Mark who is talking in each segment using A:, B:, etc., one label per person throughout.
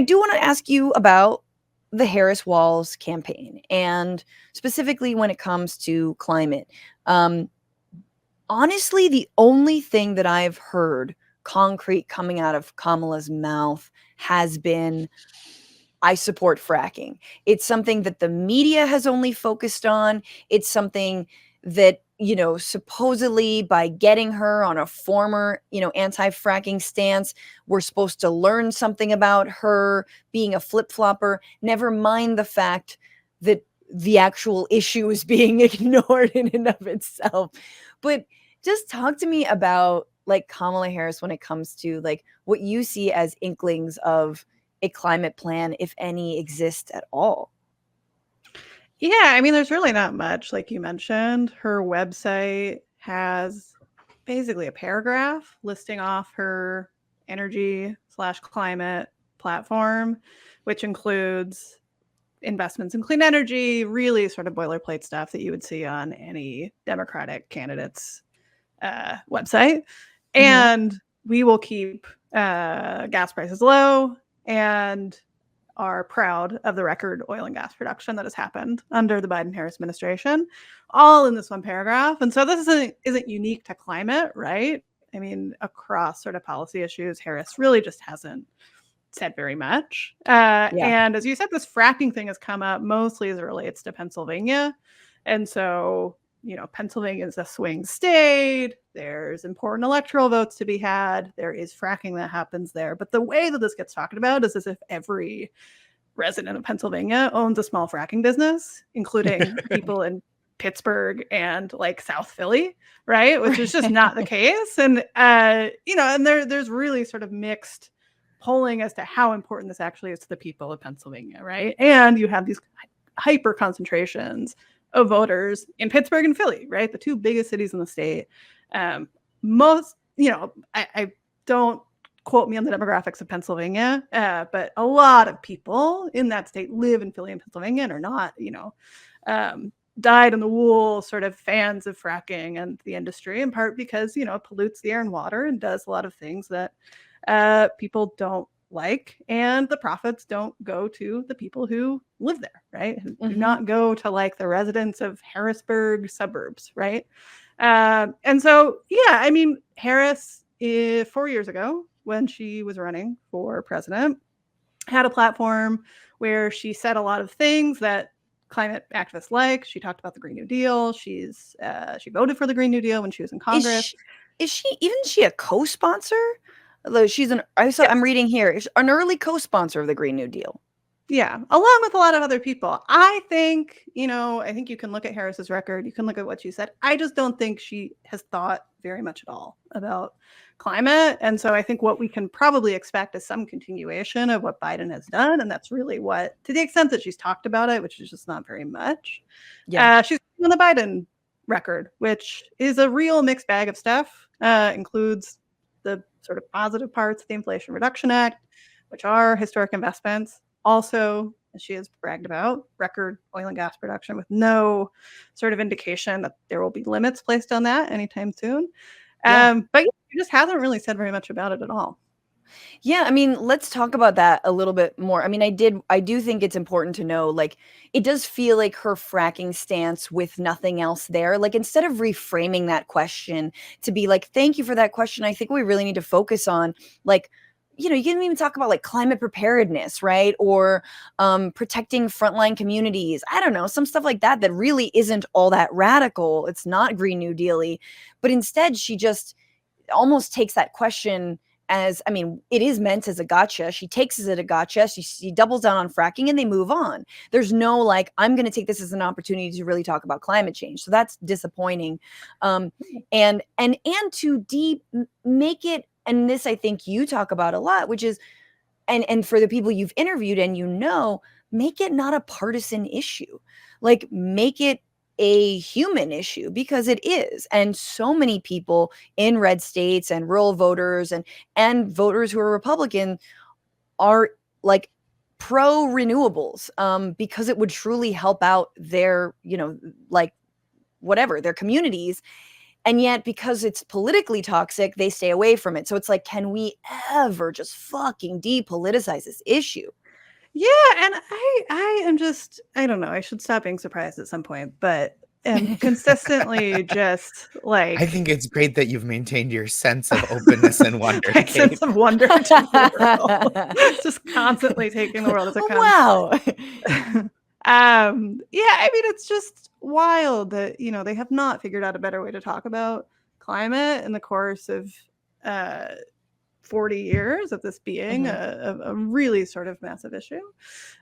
A: do want to ask you about the Harris Walls campaign, and specifically when it comes to climate. Um, Honestly, the only thing that I've heard concrete coming out of Kamala's mouth has been, I support fracking. It's something that the media has only focused on. It's something that, supposedly by getting her on a former, anti-fracking stance, we're supposed to learn something about her being a flip-flopper. Never mind the fact that the actual issue is being ignored in and of itself. But just talk to me about like Kamala Harris when it comes to like what you see as inklings of a climate plan, if any, exist at all.
B: Yeah, I mean, there's really not much, like you mentioned. Her website has basically a paragraph listing off her energy/climate platform, which includes investments in clean energy, really sort of boilerplate stuff that you would see on any Democratic candidate's website. And we will keep gas prices low and are proud of the record oil and gas production that has happened under the Biden-Harris administration, all in this one paragraph. And so this isn't unique to climate, right? I mean, across sort of policy issues, Harris really just hasn't said very much. And as you said, this fracking thing has come up mostly as it relates to Pennsylvania. And so, Pennsylvania is a swing state. There's important electoral votes to be had. There is fracking that happens there. But the way that this gets talked about is as if every resident of Pennsylvania owns a small fracking business, including people in Pittsburgh and like South Philly, right? Which is just not the case. And, and there's really sort of mixed polling as to how important this actually is to the people of Pennsylvania, right? And you have these hyper concentrations of voters in Pittsburgh and Philly, right? The two biggest cities in the state. Most, I don't quote me on the demographics of Pennsylvania, but a lot of people in that state live in Philly and Pennsylvania and are not, dyed in the wool sort of fans of fracking and the industry, in part because, it pollutes the air and water and does a lot of things that people don't like, and the profits don't go to the people who live there, right? Do not go to like the residents of Harrisburg suburbs, right? And so, yeah, I mean, Harris 4 years ago, when she was running for president, had a platform where she said a lot of things that climate activists like. She talked about the Green New Deal. She voted for the Green New Deal when she was in Congress.
A: Isn't she a co-sponsor? I'm reading here, an early co-sponsor of the Green New Deal.
B: Yeah, along with a lot of other people. I think you can look at Harris's record. You can look at what she said. I just don't think she has thought very much at all about climate. And so I think what we can probably expect is some continuation of what Biden has done. And that's really what, to the extent that she's talked about it, which is just not very much. Yeah. She's on the Biden record, which is a real mixed bag of stuff. Includes the sort of positive parts of the Inflation Reduction Act, which are historic investments. Also, as she has bragged about, record oil and gas production with no sort of indication that there will be limits placed on that anytime soon. But she just hasn't really said very much about it at all.
A: Yeah, I mean, let's talk about that a little bit more. I mean, I do think it's important to know, like, it does feel like her fracking stance with nothing else there. Like, instead of reframing that question to be like, thank you for that question, I think we really need to focus on, like, you can even talk about like climate preparedness, right? Or protecting frontline communities. I don't know, some stuff like that that really isn't all that radical. It's not Green New Deal-y, but instead she just almost takes that question as, I mean, it is meant as a gotcha. She takes it as a gotcha. She doubles down on fracking and they move on. There's no like, I'm going to take this as an opportunity to really talk about climate change. So that's disappointing. And to make it, and this I think you talk about a lot, which is, and for the people you've interviewed and make it not a partisan issue. Like, make it a human issue, because it is. And so many people in red states and rural voters and voters who are Republican are like pro renewables, because it would truly help out their, like whatever, their communities. And yet, because it's politically toxic, they stay away from it. So it's like, can we ever just fucking depoliticize this issue?
B: Yeah, and I am just, I don't know, I should stop being surprised at some point, but am consistently just
C: I
B: like
C: think it's great that you've maintained your sense of openness and wonder,
B: my
C: Kate.
B: sense of wonder to the world. Just constantly taking the world as it comes.
A: Wow.
B: Yeah, I mean, it's just wild that, you know, they have not figured out a better way to talk about climate in the course of 40 years of this being a really sort of massive issue.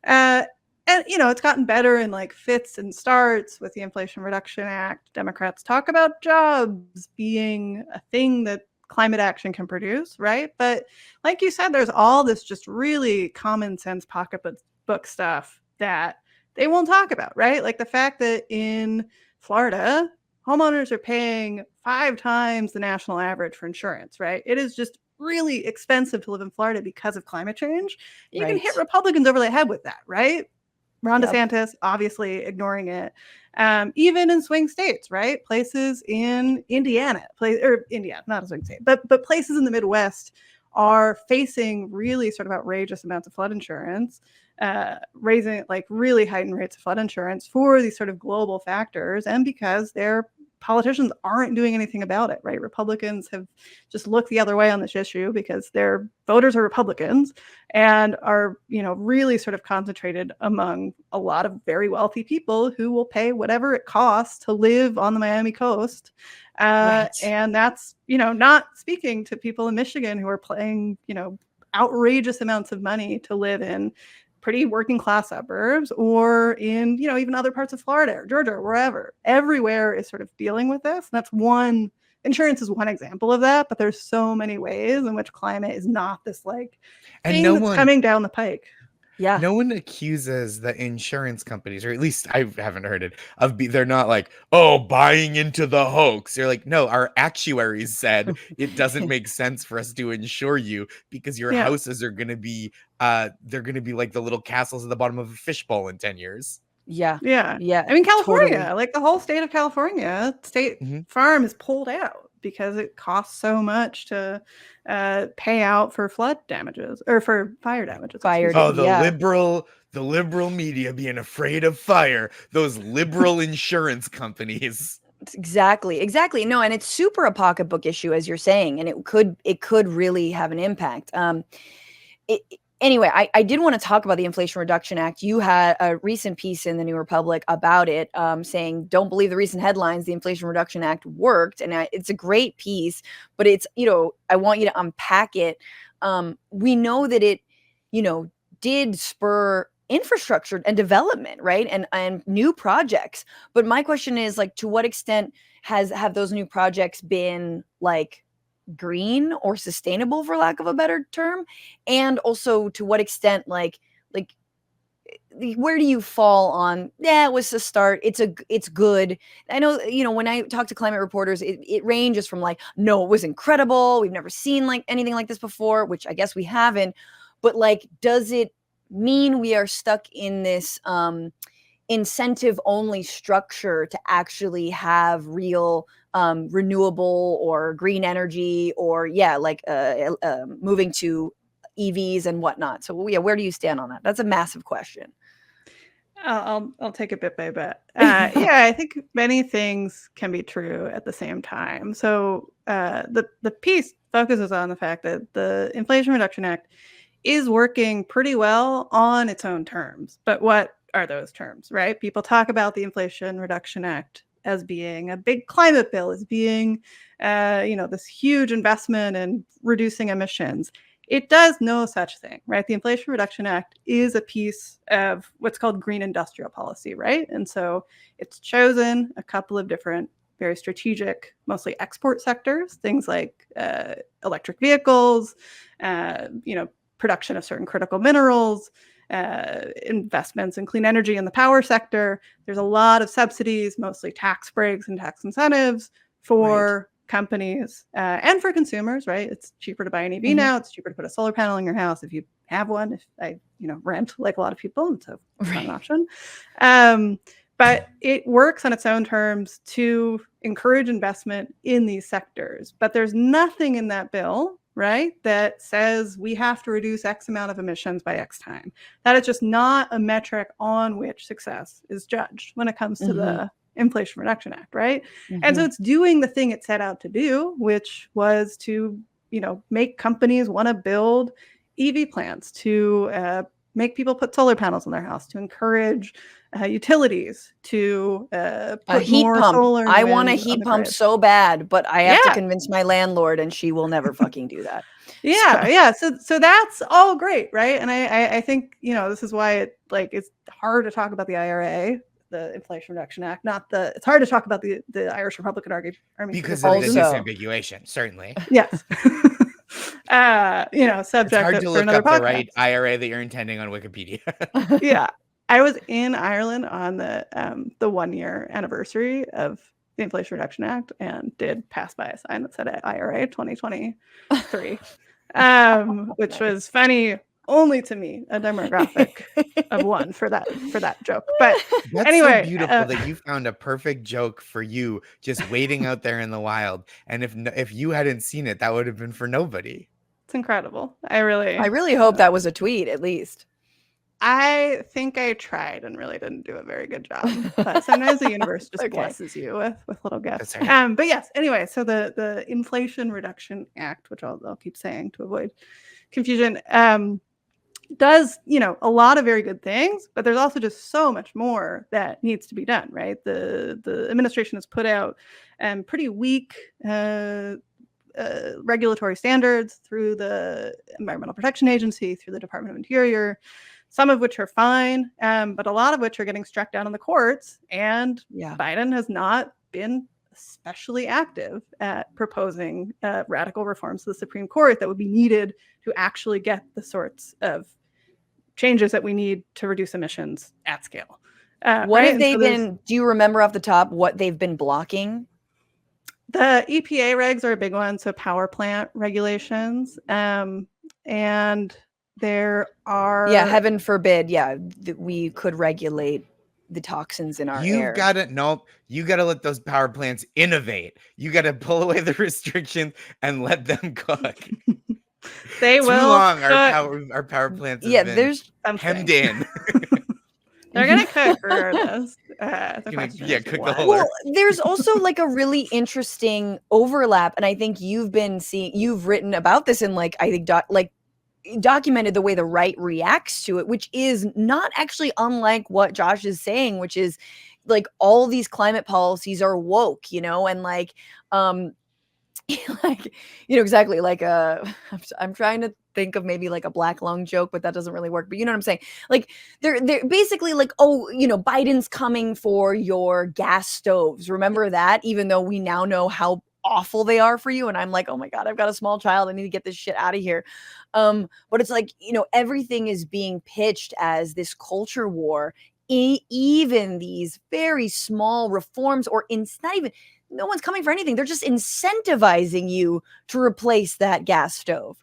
B: And, you know, it's gotten better in like fits and starts with the Inflation Reduction Act. Democrats talk about jobs being a thing that climate action can produce, right? But like you said, there's all this just really common sense pocketbook stuff that they won't talk about, right? Like the fact that in Florida, homeowners are paying 5 times the national average for insurance, right? It is just really expensive to live in Florida because of climate change. You can hit Republicans over the head with that, right? Ron DeSantis obviously ignoring it. Even in swing states, right? Places in Indiana, not a swing state, but places in the Midwest are facing really sort of outrageous amounts of flood insurance, raising like really heightened rates of flood insurance for these sort of global factors, and because their politicians aren't doing anything about it, right? Republicans have just looked the other way on this issue because their voters are Republicans and are, you know, really sort of concentrated among a lot of very wealthy people who will pay whatever it costs to live on the Miami coast. And that's, you know, not speaking to people in Michigan who are paying, you know, outrageous amounts of money to live in pretty working class suburbs, or in, you know, even other parts of Florida or Georgia or wherever. Everywhere is sort of dealing with this. And that's one, insurance is one example of that, but there's so many ways in which climate is not this like thing that's coming down the pike.
A: Yeah.
C: No one accuses the insurance companies, or at least I haven't heard it, they're not like, oh, buying into the hoax. They're like, no, our actuaries said it doesn't make sense for us to insure you because your houses are going to be, they're going to be like the little castles at the bottom of a fishbowl in 10 years.
B: Yeah. I mean, California, like the whole state of California, State Farm is pulled out because it costs so much to pay out for flood damages or for fire damages.
C: The liberal media being afraid of fire. Those liberal insurance companies.
A: Exactly. No, and it's super a pocketbook issue, as you're saying, and it could really have an impact. Anyway, I did want to talk about the Inflation Reduction Act. You had a recent piece in the New Republic about it, saying, don't believe the recent headlines, the Inflation Reduction Act worked. And it's a great piece, but it's, you know, I want you to unpack it. We know that it, you know, did spur infrastructure and development, right? And new projects. But my question is, like, to what extent have those new projects been like green or sustainable, for lack of a better term? And also, to what extent, like where do you fall on, it was a start, it's good? I know, you know, when I talk to climate reporters, it ranges from like, no, it was incredible, we've never seen like anything like this before, which I guess we haven't, but like, does it mean we are stuck in this incentive only structure to actually have real renewable or green energy, or moving to EVs and whatnot? So yeah, where do you stand on that? That's a massive question.
B: I'll take it bit by bit. I think many things can be true at the same time. So the piece focuses on the fact that the Inflation Reduction Act is working pretty well on its own terms. But what are those terms, right? People talk about the Inflation Reduction Act as being a big climate bill, as being, this huge investment in reducing emissions. It does no such thing, right? The Inflation Reduction Act is a piece of what's called green industrial policy, right? And so it's chosen a couple of different, very strategic, mostly export sectors, things like electric vehicles, production of certain critical minerals, investments in clean energy in the power sector. There's a lot of subsidies, mostly tax breaks and tax incentives for companies and for consumers, right? It's cheaper to buy an EV now. It's cheaper to put a solar panel in your house if you have one. If I, rent like a lot of people, and so it's not an option. But it works on its own terms to encourage investment in these sectors. But there's nothing in that bill, right, that says we have to reduce X amount of emissions by X time. That is just not a metric on which success is judged when it comes to the Inflation Reduction Act, right? And so it's doing the thing it set out to do, which was to, make companies want to build EV plants, to make people put solar panels on their house, to encourage utilities to
A: A
B: put
A: heat
B: more
A: pump.
B: solar and
A: I want a
B: wind on
A: heat
B: the
A: pump
B: grid.
A: so bad, but I have to
B: Yeah.
A: convince my landlord, and she will never fucking do that.
B: Yeah. So that's all great, right? And I think this is why it's hard to talk about the IRA, the Inflation Reduction Act, it's hard to talk about the Irish Republican Army
C: because of the
A: Also-
C: disambiguation, certainly.
B: yes.
C: It's
B: Subject
C: hard to
B: for
C: look
B: another
C: up the
B: podcast.
C: right IRA that you're intending on Wikipedia.
B: Yeah. I was in Ireland on the 1-year anniversary of the Inflation Reduction Act and did pass by a sign that said IRA 2023, which was funny only to me, a demographic of one for that joke. But
C: That's
B: anyway,
C: so beautiful that you found a perfect joke for you just waiting out there in the wild. And if you hadn't seen it, that would have been for nobody.
B: It's incredible. I really
A: hope that was a tweet, at least.
B: I think I tried and really didn't do a very good job. But sometimes the universe just blesses you with little gifts.
C: That's right.
B: But yes, anyway, so the Inflation Reduction Act, which I'll keep saying to avoid confusion, does a lot of very good things, but there's also just so much more that needs to be done, right? The administration has put out pretty weak regulatory standards through the Environmental Protection Agency, through the Department of Interior, some of which are fine, but a lot of which are getting struck down in the courts. And Biden has not been especially active at proposing radical reforms to the Supreme Court that would be needed to actually get the sorts of changes that we need to reduce emissions at scale.
A: What have they been? Do you remember off the top what they've been blocking?
B: The EPA regs are a big one, so power plant regulations, and there are
A: heaven forbid, that we could regulate the toxins in our air.
C: You gotta let those power plants innovate. You gotta pull away the restrictions and let them cook.
B: They
C: Too
B: will
C: long
B: cook.
C: our power plants have been
A: there's
C: hemmed in.
B: They're gonna cook regardless.
C: Cook the whole
A: well, there's also like a really interesting overlap, and I think you've written about this in documented the way the right reacts to it, which is not actually unlike what Josh is saying, which is like all these climate policies are woke, and exactly like I'm trying to think of maybe like a black lung joke, but that doesn't really work. But you know what I'm saying? Like they're basically like, oh, Biden's coming for your gas stoves. Remember that? Even though we now know how awful they are for you. And I'm like, oh my God, I've got a small child. I need to get this shit out of here. But it's like, everything is being pitched as this culture war. Even these very small reforms, or it's not even, no one's coming for anything. They're just incentivizing you to replace that gas stove.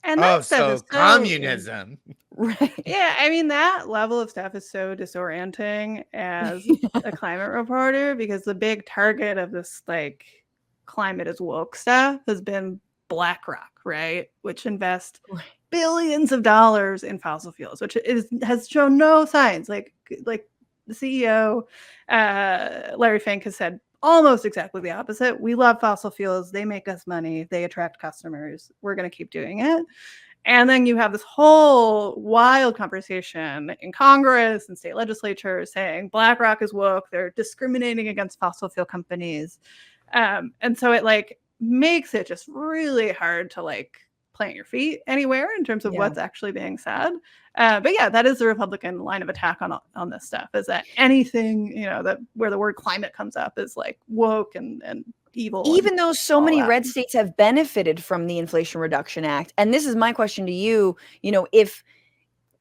B: And that stuff is
C: communism.
A: Right.
B: Yeah, I mean, that level of stuff is so disorienting as a climate reporter, because the big target of this like climate is woke stuff has been BlackRock, right? Which invest billions of dollars in fossil fuels, which has shown no signs. Like the CEO, Larry Fink, has said almost exactly the opposite. We love fossil fuels. They make us money. They attract customers. We're going to keep doing it. And then you have this whole wild conversation in Congress and state legislatures saying BlackRock is woke. They're discriminating against fossil fuel companies. And so it like makes it just really hard to like plant your feet anywhere in terms of what's actually being said. But yeah, that is the Republican line of attack on this stuff, is that anything, that where the word climate comes up is like woke and evil.
A: Even though so many red states have benefited from the Inflation Reduction Act. And this is my question to you, if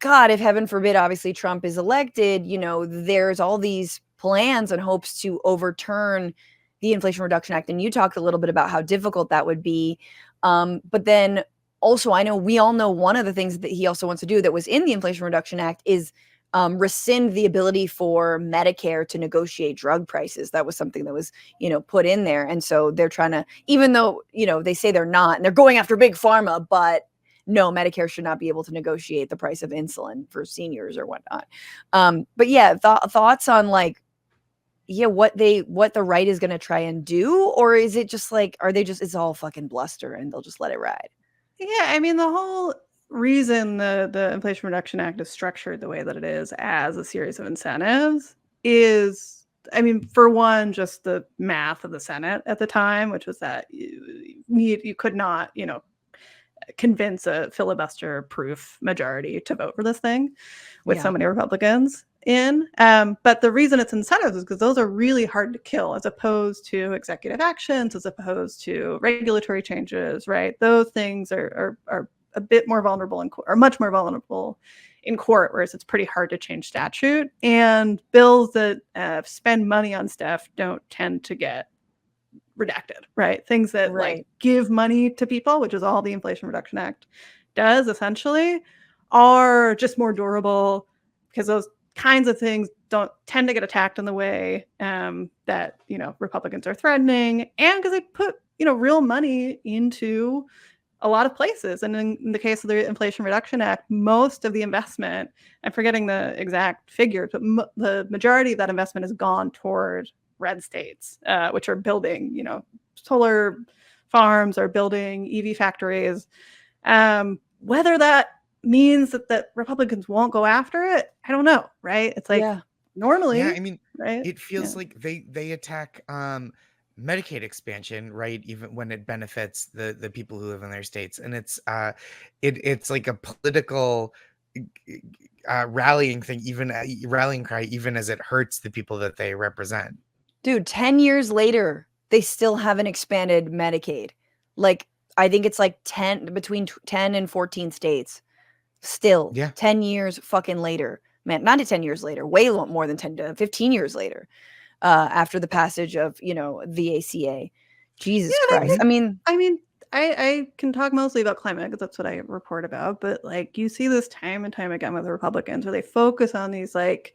A: heaven forbid, obviously Trump is elected, there's all these plans and hopes to overturn the Inflation Reduction Act. And you talked a little bit about how difficult that would be. But then also, I know we all know one of the things that he also wants to do that was in the Inflation Reduction Act is rescind the ability for Medicare to negotiate drug prices. That was something that was, put in there. And so they're trying to, even though, they say they're not, and they're going after big pharma, but no, Medicare should not be able to negotiate the price of insulin for seniors or whatnot. But yeah, thoughts on like, what the right is going to try and do, or is it just like, it's all fucking bluster and they'll just let it ride?
B: Yeah, I mean, the whole reason the Inflation Reduction Act is structured the way that it is as a series of incentives is, I mean, for one, just the math of the Senate at the time, which was that you could not, convince a filibuster-proof majority to vote for this thing with so many Republicans in. But the reason it's incentives is because those are really hard to kill, as opposed to executive actions, as opposed to regulatory changes, right? Those things are a bit more vulnerable are much more vulnerable in court, whereas it's pretty hard to change statute. And bills that spend money on stuff don't tend to get redacted, right? Things that like give money to people, which is all the Inflation Reduction Act does essentially, are just more durable because those kinds of things don't tend to get attacked in the way that, Republicans are threatening, and because they put, real money into a lot of places. And in the case of the Inflation Reduction Act, most of the investment, I'm forgetting the exact figures, but the majority of that investment has gone toward red states, which are building, solar farms, or building EV factories. Whether that means that Republicans won't go after it, I don't know, right? It's like normally,
C: yeah, I mean,
B: right?
C: it feels like they attack Medicaid expansion, right? Even when it benefits the people who live in their states, and it's like a political rallying thing, even rallying cry, even as it hurts the people that they represent.
A: Dude, 10 years later, they still haven't expanded Medicaid. Like, I think it's like between 10 and 14 states. Still, 10 years fucking later. Man, not 10 years later, way more than 10 to 15 years later, after the passage of, the ACA. Jesus Christ.
B: I can talk mostly about climate because that's what I report about. But like, you see this time and time again with the Republicans, where they focus on these like,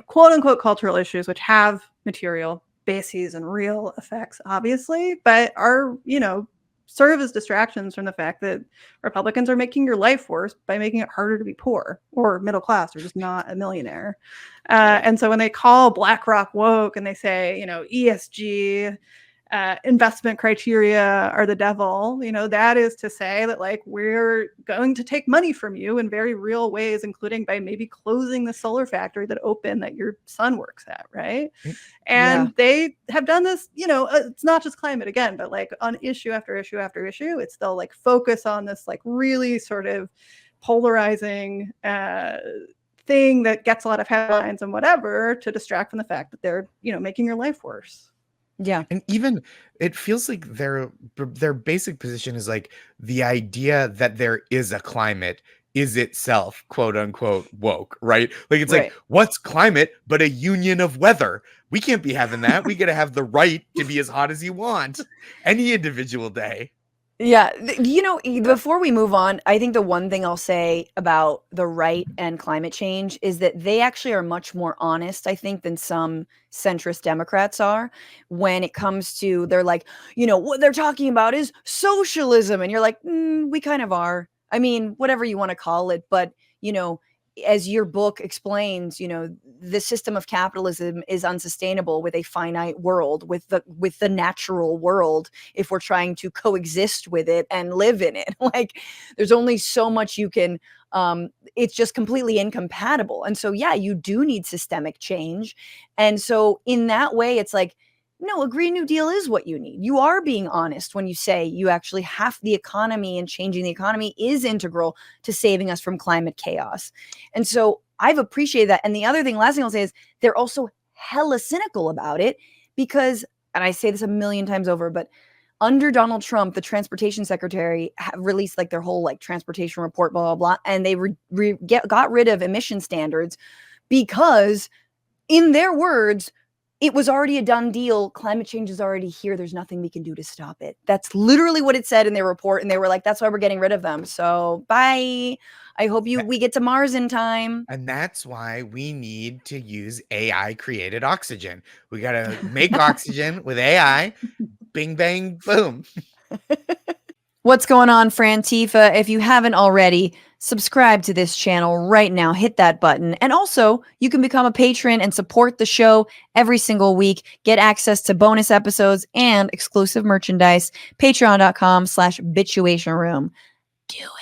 B: quote unquote cultural issues, which have material bases and real effects, obviously, but are, serve as distractions from the fact that Republicans are making your life worse by making it harder to be poor or middle class or just not a millionaire. And so when they call BlackRock woke and they say, ESG, investment criteria are the devil, that is to say that like, we're going to take money from you in very real ways, including by maybe closing the solar factory that your son works at, right? And they have done this, it's not just climate again, but like on issue after issue after issue, it's still like focus on this like really sort of polarizing thing that gets a lot of headlines and whatever, to distract from the fact that they're, making your life worse.
A: Yeah.
C: And even it feels like their basic position is like the idea that there is a climate is itself quote unquote woke, right? Like it's like, what's climate but a union of weather? We can't be having that. We gotta have the right to be as hot as you want any individual day.
A: Yeah. Before we move on, I think the one thing I'll say about the right and climate change is that they actually are much more honest, I think, than some centrist Democrats are when it comes to, they're like, what they're talking about is socialism. And you're like, we kind of are. I mean, whatever you want to call it. But, as your book explains, the system of capitalism is unsustainable with a finite world, with the natural world, if we're trying to coexist with it and live in it. Like, there's only so much you can, it's just completely incompatible. And so, yeah, you do need systemic change. And so in that way, it's like, no, a Green New Deal is what you need. You are being honest when you say you actually have the economy, and changing the economy is integral to saving us from climate chaos. And so I've appreciated that. And the other thing, last thing I'll say is they're also hella cynical about it because, and I say this a million times over, but under Donald Trump, the transportation secretary released like their whole like transportation report, blah, blah, blah. And they got rid of emission standards because, in their words, it was already a done deal. Climate change is already here. There's nothing we can do to stop it. That's literally what it said in their report. And they were like, that's why we're getting rid of them. So bye. I hope we get to Mars in time.
C: And that's why we need to use AI created oxygen. We got to make oxygen with AI. Bing, bang, boom.
A: What's going on, Frantifa? If you haven't already, subscribe to this channel right now. Hit that button. And also, you can become a patron and support the show every single week. Get access to bonus episodes and exclusive merchandise. Patreon.com/bitchuation room. Do it.